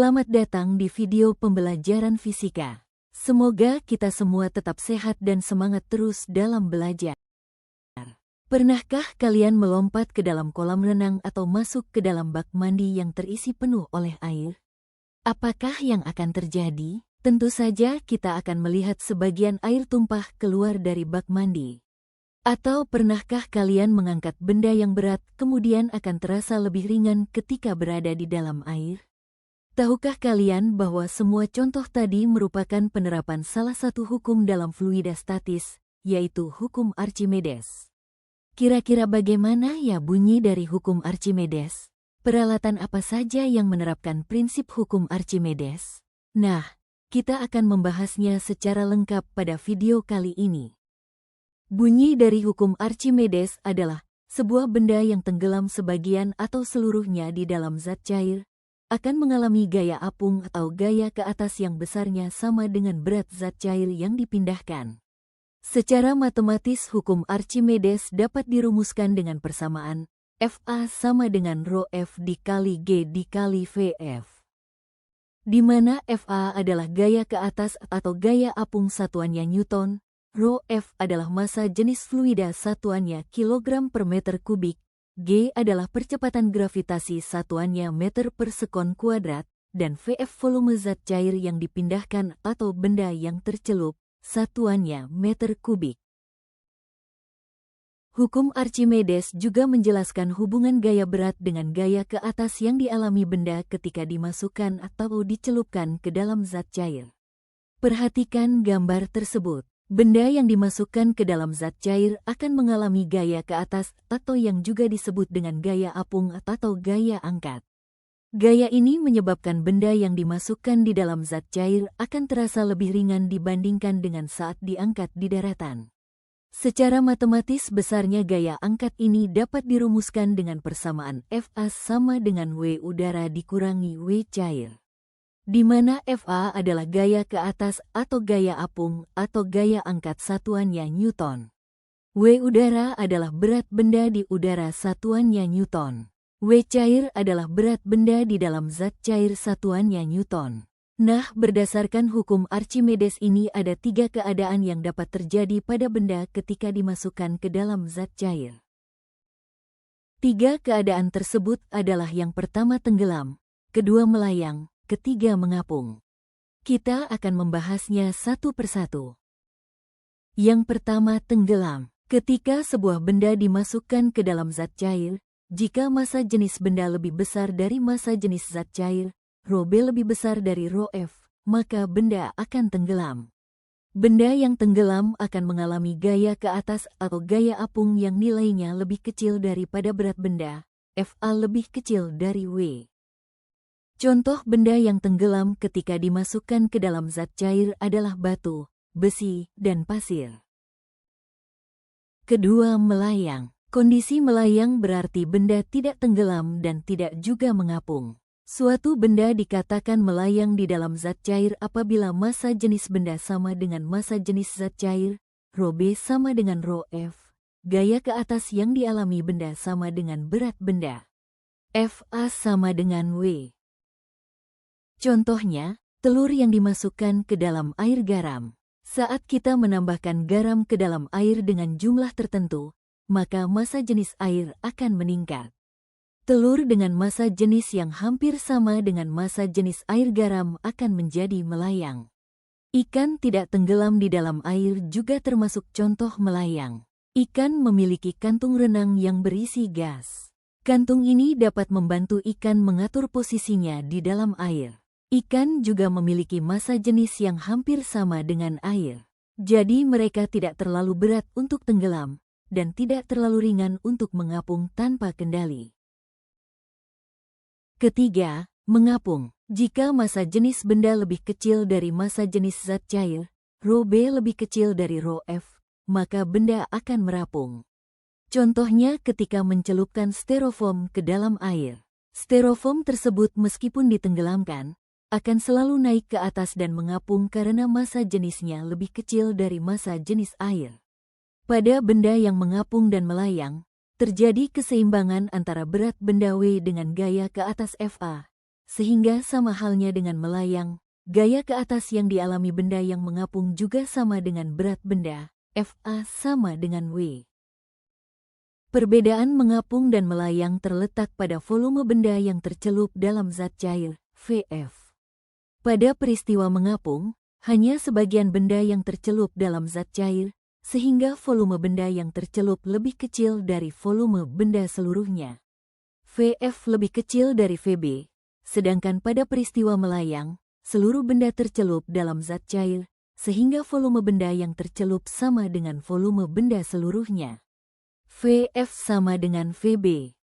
Selamat datang di video pembelajaran fisika. Semoga kita semua tetap sehat dan semangat terus dalam belajar. Pernahkah kalian melompat ke dalam kolam renang atau masuk ke dalam bak mandi yang terisi penuh oleh air? Apakah yang akan terjadi? Tentu saja kita akan melihat sebagian air tumpah keluar dari bak mandi. Atau pernahkah kalian mengangkat benda yang berat kemudian akan terasa lebih ringan ketika berada di dalam air? Tahukah kalian bahwa semua contoh tadi merupakan penerapan salah satu hukum dalam fluida statis, yaitu hukum Archimedes? Kira-kira bagaimana ya bunyi dari hukum Archimedes? Peralatan apa saja yang menerapkan prinsip hukum Archimedes? Nah, kita akan membahasnya secara lengkap pada video kali ini. Bunyi dari hukum Archimedes adalah sebuah benda yang tenggelam sebagian atau seluruhnya di dalam zat cair akan mengalami gaya apung atau gaya ke atas yang besarnya sama dengan berat zat cair yang dipindahkan. Secara matematis hukum Archimedes dapat dirumuskan dengan persamaan Fa sama dengan rho F dikali G dikali Vf. Di mana Fa adalah gaya ke atas atau gaya apung satuannya Newton, rho F adalah massa jenis fluida satuannya kilogram per meter kubik, G adalah percepatan gravitasi satuannya meter per sekon kuadrat, dan Vf volume zat cair yang dipindahkan atau benda yang tercelup, satuannya meter kubik. Hukum Archimedes juga menjelaskan hubungan gaya berat dengan gaya ke atas yang dialami benda ketika dimasukkan atau dicelupkan ke dalam zat cair. Perhatikan gambar tersebut. Benda yang dimasukkan ke dalam zat cair akan mengalami gaya ke atas atau yang juga disebut dengan gaya apung atau gaya angkat. Gaya ini menyebabkan benda yang dimasukkan di dalam zat cair akan terasa lebih ringan dibandingkan dengan saat diangkat di daratan. Secara matematis besarnya gaya angkat ini dapat dirumuskan dengan persamaan Fa sama dengan W udara dikurangi W cair, di mana Fa adalah gaya ke atas atau gaya apung atau gaya angkat satuannya Newton. W udara adalah berat benda di udara satuannya Newton. W cair adalah berat benda di dalam zat cair satuannya Newton. Nah, berdasarkan hukum Archimedes ini ada 3 keadaan yang dapat terjadi pada benda ketika dimasukkan ke dalam zat cair. 3 keadaan tersebut adalah yang pertama tenggelam, kedua melayang, ketiga mengapung. Kita akan membahasnya satu persatu. Yang pertama tenggelam. Ketika sebuah benda dimasukkan ke dalam zat cair, jika massa jenis benda lebih besar dari massa jenis zat cair, rho B lebih besar dari rho F, maka benda akan tenggelam. Benda yang tenggelam akan mengalami gaya ke atas atau gaya apung yang nilainya lebih kecil daripada berat benda, Fa lebih kecil dari W. Contoh benda yang tenggelam ketika dimasukkan ke dalam zat cair adalah batu, besi, dan pasir. Kedua, melayang. Kondisi melayang berarti benda tidak tenggelam dan tidak juga mengapung. Suatu benda dikatakan melayang di dalam zat cair apabila massa jenis benda sama dengan massa jenis zat cair, rho B sama dengan rho F, gaya ke atas yang dialami benda sama dengan berat benda, Fa sama dengan W. Contohnya, telur yang dimasukkan ke dalam air garam. Saat kita menambahkan garam ke dalam air dengan jumlah tertentu, maka massa jenis air akan meningkat. Telur dengan massa jenis yang hampir sama dengan massa jenis air garam akan menjadi melayang. Ikan tidak tenggelam di dalam air juga termasuk contoh melayang. Ikan memiliki kantung renang yang berisi gas. Kantung ini dapat membantu ikan mengatur posisinya di dalam air. Ikan juga memiliki massa jenis yang hampir sama dengan air. Jadi mereka tidak terlalu berat untuk tenggelam, dan tidak terlalu ringan untuk mengapung tanpa kendali. Ketiga, mengapung. Jika massa jenis benda lebih kecil dari massa jenis zat cair, rho B lebih kecil dari rho F, maka benda akan merapung. Contohnya ketika mencelupkan styrofoam ke dalam air. Styrofoam tersebut meskipun ditenggelamkan, akan selalu naik ke atas dan mengapung karena massa jenisnya lebih kecil dari massa jenis air. Pada benda yang mengapung dan melayang, terjadi keseimbangan antara berat benda W dengan gaya ke atas Fa, sehingga sama halnya dengan melayang, gaya ke atas yang dialami benda yang mengapung juga sama dengan berat benda, Fa sama dengan W. Perbedaan mengapung dan melayang terletak pada volume benda yang tercelup dalam zat cair, Vf. Pada peristiwa mengapung, hanya sebagian benda yang tercelup dalam zat cair, sehingga volume benda yang tercelup lebih kecil dari volume benda seluruhnya. Vf lebih kecil dari Vb, sedangkan pada peristiwa melayang, seluruh benda tercelup dalam zat cair, sehingga volume benda yang tercelup sama dengan volume benda seluruhnya. Vf sama dengan Vb.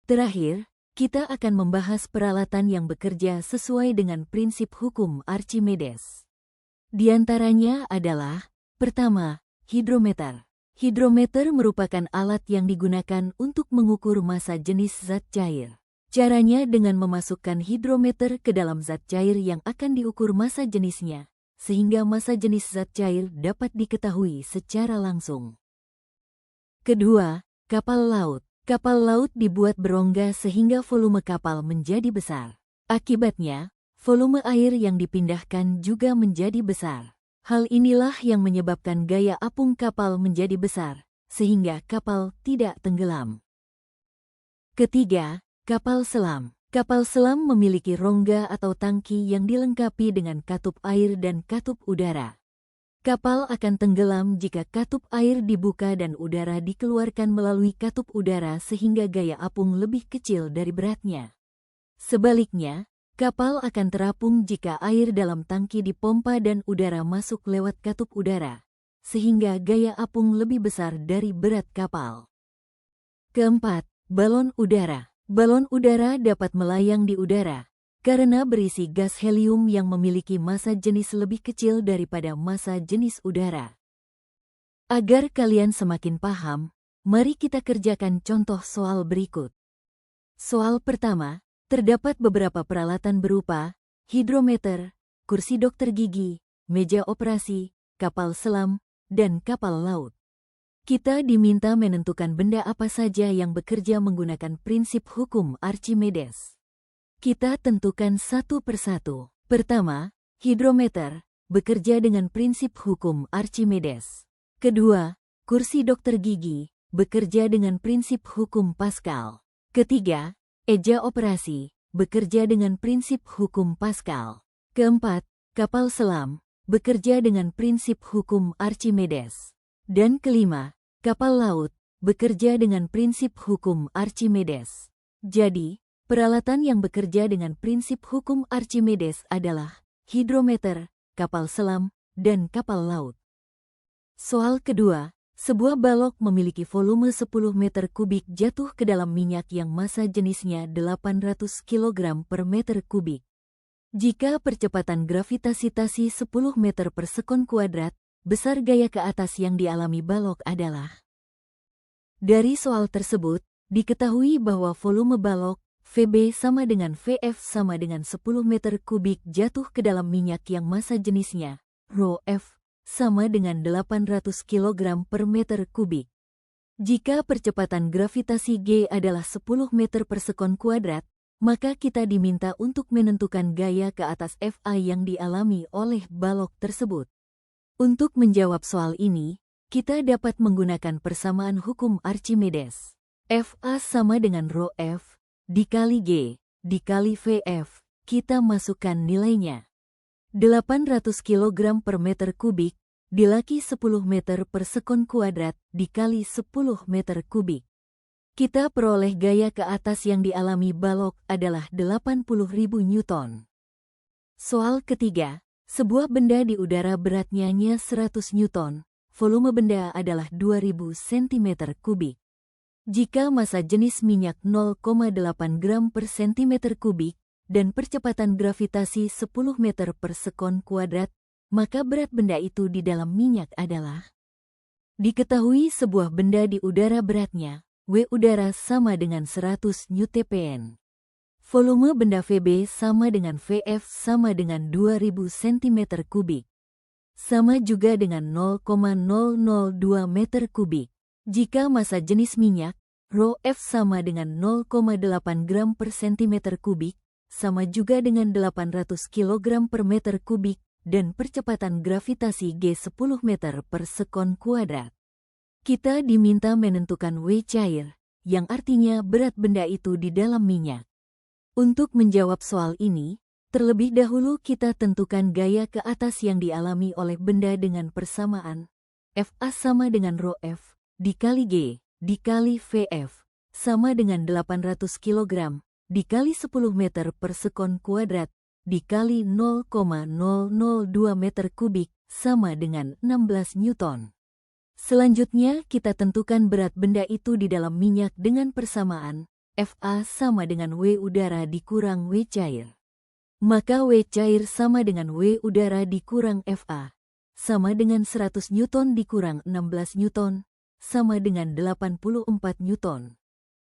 Terakhir, kita akan membahas peralatan yang bekerja sesuai dengan prinsip hukum Archimedes. Di antaranya adalah: pertama, hidrometer. Hidrometer merupakan alat yang digunakan untuk mengukur massa jenis zat cair. Caranya dengan memasukkan hidrometer ke dalam zat cair yang akan diukur massa jenisnya, sehingga massa jenis zat cair dapat diketahui secara langsung. Kedua, kapal laut. Kapal laut dibuat berongga sehingga volume kapal menjadi besar. Akibatnya, volume air yang dipindahkan juga menjadi besar. Hal inilah yang menyebabkan gaya apung kapal menjadi besar, sehingga kapal tidak tenggelam. Ketiga, kapal selam. Kapal selam memiliki rongga atau tangki yang dilengkapi dengan katup air dan katup udara. Kapal akan tenggelam jika katup air dibuka dan udara dikeluarkan melalui katup udara sehingga gaya apung lebih kecil dari beratnya. Sebaliknya, kapal akan terapung jika air dalam tangki dipompa dan udara masuk lewat katup udara, sehingga gaya apung lebih besar dari berat kapal. Keempat, balon udara. Balon udara dapat melayang di udara karena berisi gas helium yang memiliki massa jenis lebih kecil daripada massa jenis udara. Agar kalian semakin paham, mari kita kerjakan contoh soal berikut. Soal pertama, terdapat beberapa peralatan berupa hidrometer, kursi dokter gigi, meja operasi, kapal selam, dan kapal laut. Kita diminta menentukan benda apa saja yang bekerja menggunakan prinsip hukum Archimedes. Kita tentukan satu persatu. Pertama, hidrometer, bekerja dengan prinsip hukum Archimedes. Kedua, kursi dokter gigi, bekerja dengan prinsip hukum Pascal. Ketiga, eja operasi, bekerja dengan prinsip hukum Pascal. Keempat, kapal selam, bekerja dengan prinsip hukum Archimedes. Dan kelima, kapal laut, bekerja dengan prinsip hukum Archimedes. Jadi, peralatan yang bekerja dengan prinsip hukum Archimedes adalah hidrometer, kapal selam, dan kapal laut. Soal kedua, sebuah balok memiliki volume 10 meter kubik jatuh ke dalam minyak yang massa jenisnya 800 kg per meter kubik. Jika percepatan gravitasi 10 meter per sekon kuadrat, besar gaya ke atas yang dialami balok adalah. Dari soal tersebut, diketahui bahwa volume balok Vb sama dengan Vf sama dengan 10 meter kubik jatuh ke dalam minyak yang massa jenisnya, ρf, sama dengan 800 kg per meter kubik. Jika percepatan gravitasi G adalah 10 meter per sekon kuadrat, maka kita diminta untuk menentukan gaya ke atas Fa yang dialami oleh balok tersebut. Untuk menjawab soal ini, kita dapat menggunakan persamaan hukum Archimedes. Fa sama dengan ρf dikali G, dikali Vf, kita masukkan nilainya. 800 kg per meter kubik, dilaki 10 meter per sekon kuadrat, dikali 10 meter kubik. Kita peroleh gaya ke atas yang dialami balok adalah 80.000 Newton. Soal ketiga, sebuah benda di udara beratnya 100 Newton, volume benda adalah 2000 cm kubik. Jika massa jenis minyak 0,8 gram per centimeter kubik dan percepatan gravitasi 10 meter per sekon kuadrat, maka berat benda itu di dalam minyak adalah. Diketahui sebuah benda di udara beratnya, W udara sama dengan 100 Newton. Volume benda Vb sama dengan Vf sama dengan 2000 cm kubik. Sama juga dengan 0,002 meter kubik. Jika massa jenis minyak, ρf sama dengan 0,8 gram per centimeter kubik, sama juga dengan 800 kg per meter kubik dan percepatan gravitasi G10 meter per sekon kuadrat. Kita diminta menentukan W cair, yang artinya berat benda itu di dalam minyak. Untuk menjawab soal ini, terlebih dahulu kita tentukan gaya ke atas yang dialami oleh benda dengan persamaan Fa sama dengan rho F dikali G dikali Vf sama dengan 800 kg dikali 10 meter per sekon kuadrat dikali 0,002 meter kubik sama dengan 16 Newton. Selanjutnya kita tentukan berat benda itu di dalam minyak dengan persamaan Fa sama dengan W udara dikurang W cair. Maka W cair sama dengan W udara dikurang Fa, sama dengan 100 Newton dikurang 16 Newton, sama dengan 84 Newton.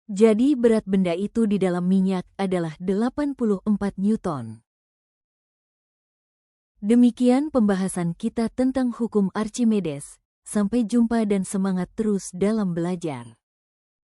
Jadi berat benda itu di dalam minyak adalah 84 Newton. Demikian pembahasan kita tentang hukum Archimedes. Sampai jumpa dan semangat terus dalam belajar.